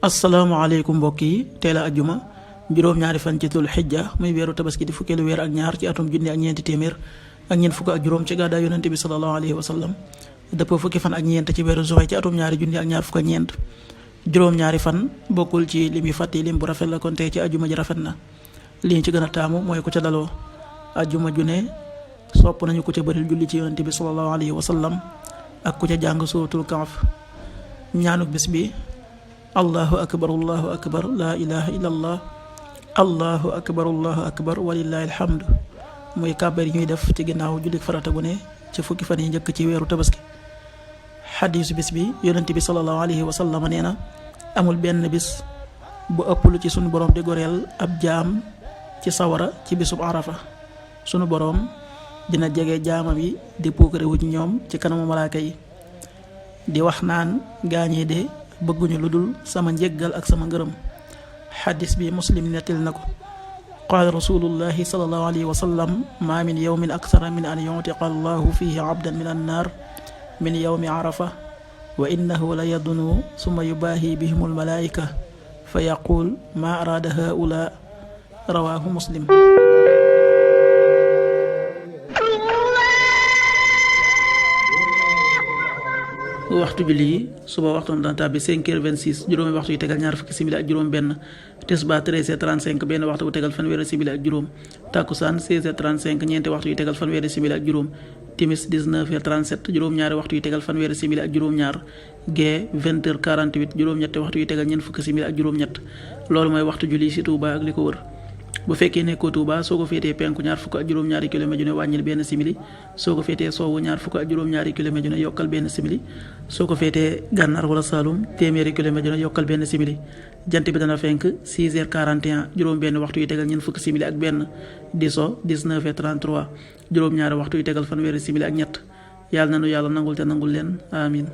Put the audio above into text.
asalaamaaleykum mbokk yi teel a ajjuma juróom-ñaari fan ci dul xijja muy weeru tabaski di fukkeelu weer ak ñaar ci atum junni ak ñeenti téeméer ak ñeent fukk ak juróom ci gàddaay yonente bi sallallahu alayhi wa sallam dëppoo fukki fan ak ñeent ci weeru juin ci atum ñaari junni ak ñaar fukk ak ñeent juróom-ñaari fan bokkul ci lim yi fàtte lim bu rafet la kon tey ci ajjuma ji rafet na li ñu ci gën a taamu mooy ku ca daloo ajjuma ju ne sopp nañu ku ca bëril julli ci yonente bi sallallahu alayhi wa sallam ak ku ca jàng suuratul Kahf ñaanuk bis bi allahu akbar laa ilaha illa allah allahu akbar walillahi alhamdu muy kàbbar yi ñuy def ci ginnaaw jullik farata gu ne ci fukki fan yi njëkk ci weeru tabaski. xadiisu bis bi yonent bi sallallahu alayhi wa sallam nee na amul benn bis bu ëpp lu ci sunu borom di goreel ab jaam ci sawara ci bisub arafa. sunu borom dina jege jaamam yi di puukarewu ci ñoom ci kanamu malaaka yi di wax naan gaañee de bëgguñu lu dul sama njéggal ak sama ngërëm. xadis bi muslim nettil na ko qaala rasulullahi sallallahu alayhi wa sallam ma min yawmin akthara min an yutiqa allahu fihi abdan min annaar min yawmi arafa wa innahu la yadunu summa yubaahi bihim almalaika fa yaqul ma araada haula rawahu muslim. waxtu julli yi suba waxtu dana tàbbi 5h26 juróomi waxtu yu tegal ñaar fukki simili ak juróom benn tisbaar 13h35 benn waxtu bu tegal fanweeri simili ak juróom takkusaan 16h35 ñeenti waxtu yu tegal fanweeri simili ak juróom timis 19h37 juróom-ñaari waxtu yu tegal fanweeri simili ak juróom-ñaar gee 20h48 juróom-ñetti waxtu yu tegal ñeent fukki simili ak juróom-ñett loolu mooy waxtu julli ci Touba ak li ko wër. bu fekkee nekkoo Touba soo ko féetee penku ñaar fukk ak juróom-ñaari kilomètre ju ne wàññil benn simili soo ko féetee sowwu ñaar fukk ak juróom-ñaari kilomètre ju ne yokkal benn simili soo ko féetee gànnaar wala Saloum téeméeri kilomètre ju ne yokkal benn simili jant bi dana fenk 6h41 juróom benn waxtu yu tegal ñeent fukk simili ak benn di so 19h33 juróom-ñaari waxtu yu tegal fanweeri simili ak ñett yàlla na nu yàlla nangul te nangul leen amin